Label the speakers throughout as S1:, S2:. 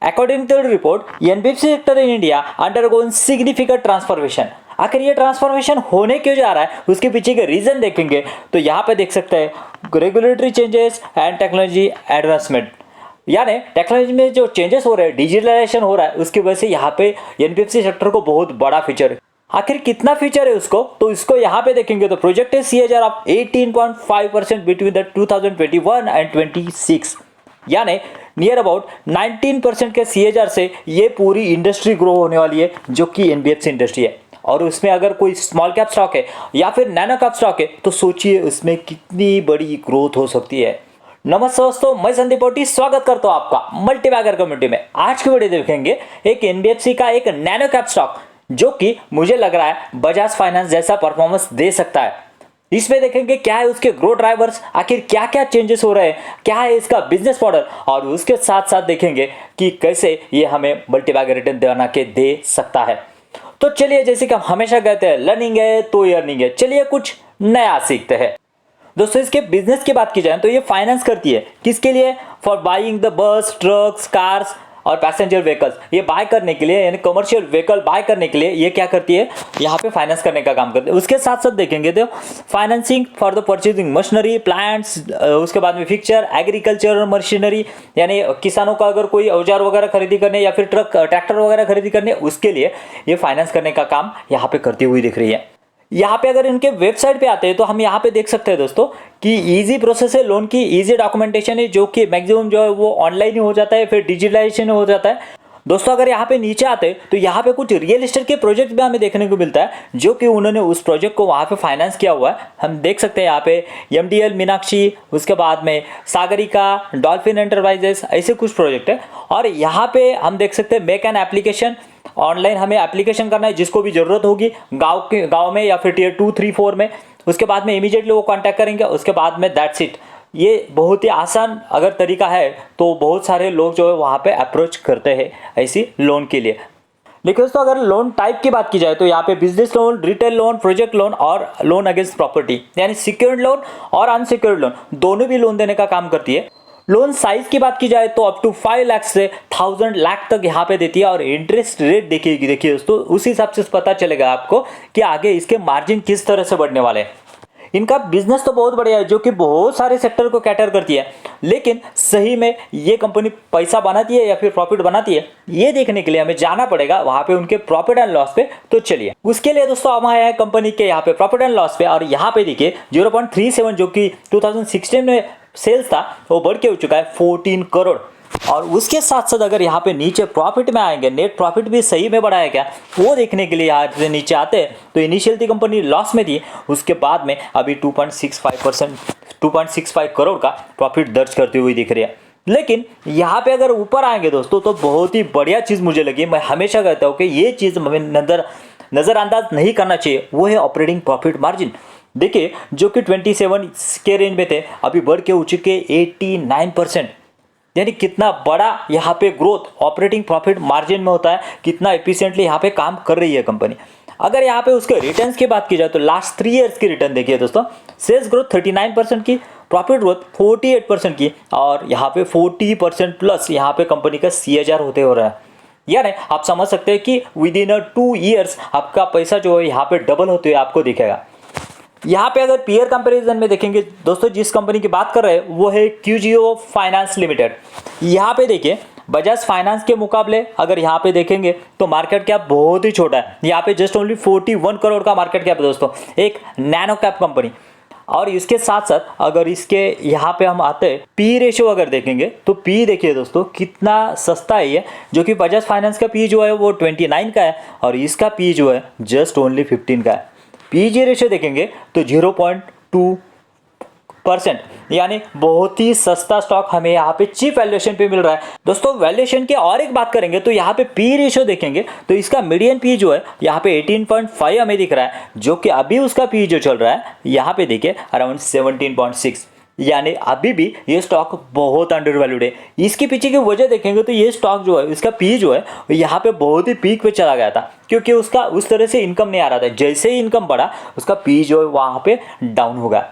S1: According to the report, NBFC sector in India undergoing significant transformation. आखिर ये transformation होने क्यों जा रहा है, उसके पीछे के रीजन देखेंगे तो यहाँ पे देख सकते हैं regulatory changes and technology advancement, यानी टेक्नोलॉजी में जो चेंजेस हो रहे हैं, डिजिटलाइजेशन हो रहा है, उसकी वजह से यहाँ पे एनबीएफसी सेक्टर को बहुत बड़ा फीचर है। आखिर कितना फीचर है उसको, तो इसको यहाँ पे देखेंगे तो projected CAGR of 18.5% between the 2021 and 26, यानी नियर अबाउट 19% के CAGR से ये पूरी इंडस्ट्री ग्रो होने वाली है, जो कि एनबीएफसी इंडस्ट्री है। और उसमें अगर कोई स्मॉल कैप स्टॉक है या फिर नैनो कैप स्टॉक है तो सोचिए उसमें कितनी बड़ी ग्रोथ हो सकती है। नमस्ते दोस्तों, मैं संदीप पोटी स्वागत करता हूँ आपका मल्टीबैगर कम्युनिटी में। आज की वीडियो देखेंगे एक एनबीएफसी का एक नैनो कैप स्टॉक जो कि मुझे लग रहा है बजाज फाइनेंस जैसा परफॉर्मेंस दे सकता है। इसमें देखेंगे क्या है उसके ग्रोथ ड्राइवर्स, आखिर क्या क्या चेंजेस हो रहे हैं, क्या है इसका बिजनेस मॉडल, और उसके साथ साथ देखेंगे कि कैसे ये हमें मल्टीबैगर रिटर्न बना के दे सकता है। तो चलिए, जैसे कि हम हमेशा कहते हैं लर्निंग है तो अर्निंग है, चलिए कुछ नया सीखते हैं। दोस्तों, इसके बिजनेस की बात की जाए तो ये फाइनेंस करती है किसके लिए? For buying the bus, trucks, cars और पैसेंजर व्हीकल्स। ये बाय करने के लिए, यानी कमर्शियल व्हीकल बाय करने के लिए ये क्या करती है, यहाँ पे फाइनेंस करने का काम करती है। उसके साथ साथ देखेंगे तो financing for the purchasing machinery, plants, उसके बाद में फिक्चर, एग्रीकल्चर मशीनरी, यानी किसानों का अगर कोई औजार वगैरह खरीदी करने या फिर ट्रैक्टर वगैरह खरीदी करने, उसके लिए ये फाइनेंस करने का काम यहाँ पे करती हुई दिख रही है। यहाँ पे अगर इनके वेबसाइट पे आते हैं तो हम यहाँ पे देख सकते हैं दोस्तों कि इजी प्रोसेस है लोन की, इजी डॉक्यूमेंटेशन है, जो कि मैक्सिमम जो है वो ऑनलाइन ही हो जाता है, फिर डिजिटलाइजेशन हो जाता है। दोस्तों, अगर यहाँ पे नीचे आते हैं तो यहाँ पे कुछ रियल एस्टेट के प्रोजेक्ट भी हमें देखने को मिलता है, जो कि उन्होंने उस प्रोजेक्ट को वहाँ पे फाइनेंस किया हुआ है। हम देख सकते हैं यहाँ पे MDL मीनाक्षी, उसके बाद में सागरिका, डॉल्फिन एंटरप्राइजेस, ऐसे कुछ प्रोजेक्ट है। और यहाँ पे हम देख सकते हैं मेक एन एप्लीकेशन, ऑनलाइन हमें एप्लीकेशन करना है जिसको भी जरूरत होगी गांव में या फिर टियर 2, 3, 4 में। उसके बाद में इमीडिएटली वो कांटेक्ट करेंगे, उसके बाद में दैट्स इट। ये बहुत ही आसान अगर तरीका है तो बहुत सारे लोग जो है वहाँ पे अप्रोच करते हैं ऐसी लोन के लिए। देखिए दोस्तों, अगर लोन टाइप की बात की जाए तो यहाँ पे business loan, retail loan, project loan और लोन अगेंस्ट प्रॉपर्टी, यानी सिक्योर्ड लोन और अनसिक्योर्ड लोन, दोनों भी लोन देने का काम करती है। लोन साइज की बात की जाए तो अप टू 5 लाख से 1000 लाख तक यहाँ पे देती है। और इंटरेस्ट रेट देखिए दोस्तों, उस हिसाब से पता चलेगा आपको कि आगे इसके मार्जिन किस तरह से बढ़ने वाले हैं। इनका बिजनेस तो बहुत बढ़िया है, जो कि बहुत सारे सेक्टर को कैटर करती है, लेकिन सही में ये कंपनी पैसा बनाती है या फिर प्रॉफिट बनाती है, ये देखने के लिए हमें जाना पड़ेगा वहां पे उनके प्रॉफिट एंड लॉस पे। तो चलिए, उसके लिए दोस्तों हम आए हैं कंपनी के यहाँ पे प्रॉफिट एंड लॉस पे, और यहाँ पे देखिए 0.37 जो कि 2016 में सेल्स था वो बढ़ के हो चुका है 14 करोड़। और उसके साथ साथ अगर यहाँ पे नीचे प्रॉफिट में आएंगे, नेट प्रॉफिट भी सही में बढ़ा है क्या, वो देखने के लिए यहाँ से नीचे आते हैं तो इनिशियल थी कंपनी लॉस में थी, उसके बाद में अभी 2.65 करोड़ का प्रॉफिट दर्ज करती हुई दिख रही है। लेकिन यहाँ पे अगर ऊपर आएंगे दोस्तों तो बहुत ही बढ़िया चीज़ मुझे लगी। मैं हमेशा कहता हूँ कि ये चीज़ हमें नज़रअंदाज नहीं करना चाहिए, वो है ऑपरेटिंग प्रॉफिट मार्जिन। देखिए, जो कि 27 के रेंज में थे, अभी बढ़ के हो चुके 89%, यानी कितना बड़ा यहाँ पे ग्रोथ ऑपरेटिंग प्रॉफिट मार्जिन में होता है, कितना एफिशिएंटली यहाँ पे काम कर रही है कंपनी। अगर यहाँ पे उसके रिटर्न्स की बात की जाए तो लास्ट 3 ईयर्स की रिटर्न देखिए दोस्तों, सेल्स ग्रोथ 39% की, प्रॉफिट ग्रोथ 48% की, और यहाँ पे 40% प्लस यहाँ पे कंपनी का CAGR होते हो रहा है। यानी आप समझ सकते हैं कि विद इन 2 ईयर्स आपका पैसा जो है यहाँ पे डबल होते हुए आपको दिखेगा। यहाँ पे अगर पीयर कंपैरिजन में देखेंगे दोस्तों, जिस कंपनी की बात कर रहे हैं वो है QGO फाइनेंस लिमिटेड। यहाँ पे देखिए बजाज फाइनेंस के मुकाबले अगर यहाँ पे देखेंगे तो मार्केट कैप बहुत ही छोटा है। यहाँ पे जस्ट ओनली 41 करोड़ का मार्केट कैप है दोस्तों, एक नैनो कैप कंपनी। और इसके साथ साथ अगर इसके यहाँ पे हम आते हैं पी रेशियो अगर देखेंगे तो पी देखिए दोस्तों कितना सस्ता है ये, जो कि बजाज फाइनेंस का पी जो है वो 29 का है और इसका पी जो है जस्ट ओनली 15 का है। PG रेशियो देखेंगे तो 0.2%, यानी बहुत ही सस्ता स्टॉक हमें यहाँ पे चीप वैल्यूएशन पे मिल रहा है। दोस्तों, वैल्यूएशन की और एक बात करेंगे तो यहाँ पे पी रेशियो देखेंगे तो इसका मीडियन पी जो है यहाँ पे 18.5 हमें दिख रहा है, जो कि अभी उसका पी जो चल रहा है यहाँ पे देखिए अराउंड 17.6, यानी अभी भी ये स्टॉक बहुत अंडर वैल्यूड है। इसके पीछे की वजह देखेंगे तो ये स्टॉक जो है इसका पी जो है यहाँ पे बहुत ही पीक पे चला गया था, क्योंकि उसका उस तरह से इनकम नहीं आ रहा था। जैसे ही इनकम बढ़ा उसका पी जो है वहाँ पे डाउन होगा।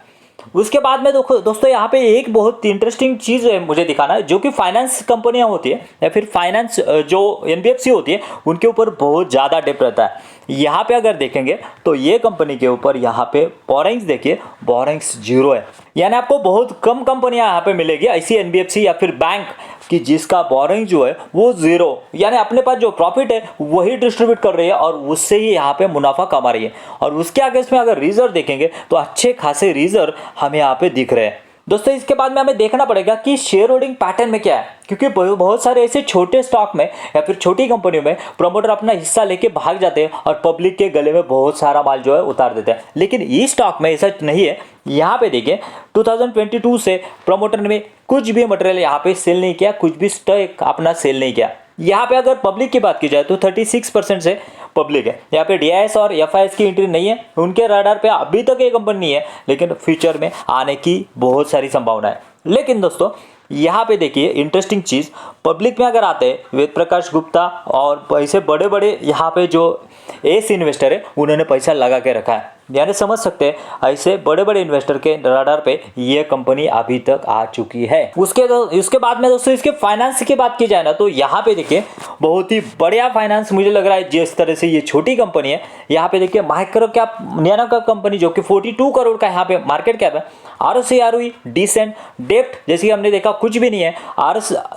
S1: उसके बाद में दोस्तों यहाँ पे एक बहुत इंटरेस्टिंग चीज़ है मुझे दिखाना है, जो कि फाइनेंस कंपनियां होती है या फिर फाइनेंस जो एनबीएफसी होती है उनके ऊपर बहुत ज़्यादा डिप रहता है। यहाँ पे अगर देखेंगे तो ये कंपनी के ऊपर यहाँ पे बोरिंग्स देखिए, बोरिंग्स 0 है, यानी आपको बहुत कम कंपनियां यहाँ पे मिलेगी ऐसी एनबीएफसी या फिर बैंक कि जिसका बोरिंग जो है वो 0, यानी अपने पास जो प्रॉफिट है वही डिस्ट्रीब्यूट कर रही है और उससे ही यहाँ पे मुनाफा कमा रही है। और उसके आगे इसमें अगर रिजर्व देखेंगे तो अच्छे खासे रिजर्व हमें यहाँ पे दिख रहे हैं। दोस्तों इसके बाद में हमें देखना पड़ेगा कि शेयर होल्डिंग पैटर्न में क्या है, क्योंकि बहुत सारे ऐसे छोटे स्टॉक में या फिर छोटी कंपनियों में प्रमोटर अपना हिस्सा लेके भाग जाते हैं और पब्लिक के गले में बहुत सारा माल जो है उतार देते हैं। लेकिन इस स्टॉक में ऐसा नहीं है। यहाँ पे देखिए 2022 से प्रमोटर ने कुछ भी मटेरियल यहाँ पे सेल नहीं किया, कुछ भी स्टॉक अपना सेल नहीं किया। यहाँ पे अगर पब्लिक की बात की जाए तो 36% से पब्लिक है। यहाँ पे डीआईएस और एफआईएस की एंट्री नहीं है, उनके रडार पे अभी तक ये कंपनी नहीं है, लेकिन फ्यूचर में आने की बहुत सारी संभावना है। लेकिन दोस्तों यहाँ पे देखिए इंटरेस्टिंग चीज़, पब्लिक में अगर आते हैं वेद प्रकाश गुप्ता और ऐसे बड़े बड़े यहाँ पे जो एस इन्वेस्टर है उन्होंने पैसा लगा के रखा है, यानी समझ सकते हैं ऐसे बड़े बड़े इन्वेस्टर के रडार पे ये कंपनी अभी तक आ चुकी है। उसके बाद में दोस्तों इसके फाइनेंस की बात की जाए ना तो यहाँ पे देखिए बहुत ही बढ़िया फाइनेंस मुझे लग रहा है। जिस तरह से ये छोटी कंपनी है, यहाँ पे देखिए micro cap nano cap company जो कि 42 करोड़ का यहाँ पे मार्केट कैप है, आरओसी आरओई डिसेंट, डेप्ट जैसे हमने देखा कुछ भी नहीं है,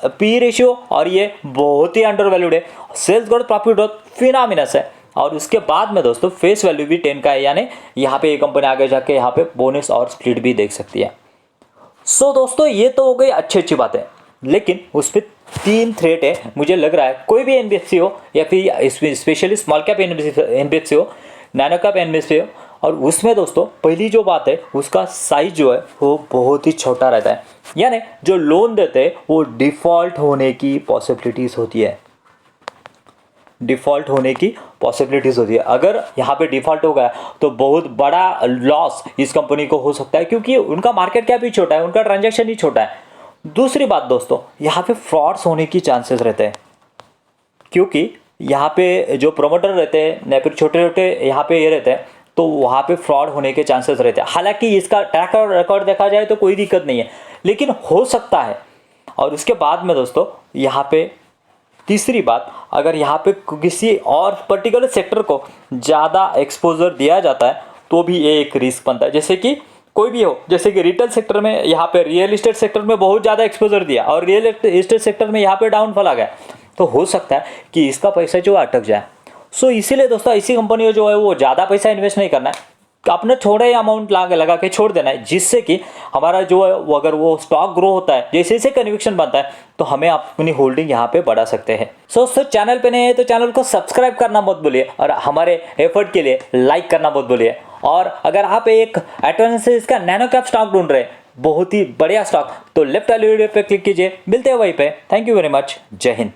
S1: पी रेशियो और ये बहुत ही अंडर वैल्यूड है, सेल्स ग्रोथ प्रॉफिट ग्रोथ फिनोमिनस है। और उसके बाद में दोस्तों फेस वैल्यू भी 10 का है, यानी यहाँ पे ये कंपनी आगे जाके यहाँ पे बोनस और स्प्लिट भी देख सकती है। सो दोस्तों ये तो हो गई अच्छी बातें, लेकिन उस पर 3 थ्रेट है मुझे लग रहा है। कोई भी एनबीएफसी हो या फिर स्पेशली स्मॉल कैप एनबीएफसी हो, नैनो कैप एनबीएफसी हो, और उसमें दोस्तों पहली जो बात है उसका साइज जो है वो बहुत ही छोटा रहता है, यानी जो लोन देते हैं वो डिफ़ॉल्ट होने की पॉसिबिलिटीज़ होती है। डिफ़ॉल्ट होने की पॉसिबिलिटीज़ होती है। अगर यहाँ पे डिफ़ॉल्ट हो गया तो बहुत बड़ा लॉस इस कंपनी को हो सकता है, क्योंकि उनका मार्केट कैप ही छोटा है, उनका ट्रांजैक्शन ही छोटा है। दूसरी बात दोस्तों, यहाँ पे फ्रॉड्स होने की चांसेस रहते हैं, क्योंकि यहाँ पे जो प्रमोटर रहते हैं या फिर छोटे छोटे यहाँ पे ये रहते हैं, तो वहाँ पे फ्रॉड होने के चांसेस रहते हैं। हालांकि इसका ट्रैक रिकॉर्ड देखा जाए तो कोई दिक्कत नहीं है, लेकिन हो सकता है। और उसके बाद में दोस्तों यहाँ पे तीसरी बात, अगर यहाँ पे किसी और पर्टिकुलर सेक्टर को ज़्यादा एक्सपोजर दिया जाता है तो भी ये एक रिस्क बनता है। जैसे कि कोई भी हो, जैसे कि रिटेल सेक्टर में यहाँ पे रियल एस्टेट सेक्टर में बहुत ज़्यादा एक्सपोजर दिया और रियल एस्टेट सेक्टर में यहाँ पे डाउनफॉल आ गया, तो हो सकता है कि इसका पैसा जो अटक जाए। सो इसीलिए दोस्तों ऐसी कंपनियों जो है वो ज़्यादा पैसा इन्वेस्ट नहीं करना है, अपने थोड़े अमाउंट लगा के छोड़ देना है, जिससे कि हमारा जो है वो अगर वो स्टॉक ग्रो होता है, जैसे जैसे कन्विक्शन बनता है, तो हमें अपनी होल्डिंग यहाँ पे बढ़ा सकते हैं। सो चैनल पे नए हैं तो चैनल को सब्सक्राइब करना मत भूलिए और हमारे एफर्ट के लिए लाइक करना मत भूलिए। और अगर आप एक एडवांस का नैनो कैप स्टॉक ढूंढ रहे हैं, बहुत ही बढ़िया स्टॉक, तो लेफ्ट वाले वीडियो पे क्लिक कीजिए। मिलते हैं वहीं पे। Thank you very much. जय हिंद।